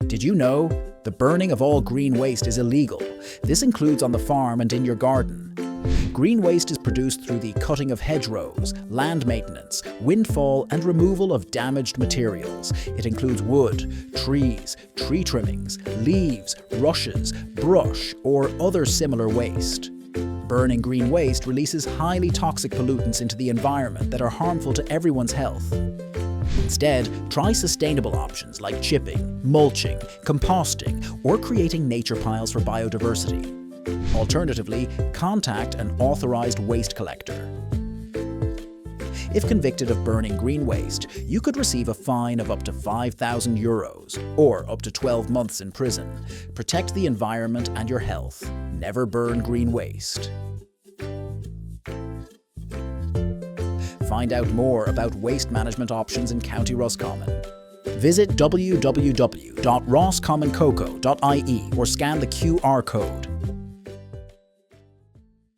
Did you know? The burning of all green waste is illegal. This includes on the farm and in your garden. Green waste is produced through the cutting of hedgerows, land maintenance, windfall and removal of damaged materials. It includes wood, trees, tree trimmings, leaves, rushes, brush or other similar waste. Burning green waste releases highly toxic pollutants into the environment that are harmful to everyone's health. Instead, try sustainable options like chipping, mulching, composting, or creating nature piles for biodiversity. Alternatively, contact an authorised waste collector. If convicted of burning green waste, you could receive a fine of up to €5,000 or up to 12 months in prison. Protect the environment and your health. Never burn green waste. Find out more about waste management options in County Roscommon. Visit www.roscommoncoco.ie or scan the QR code.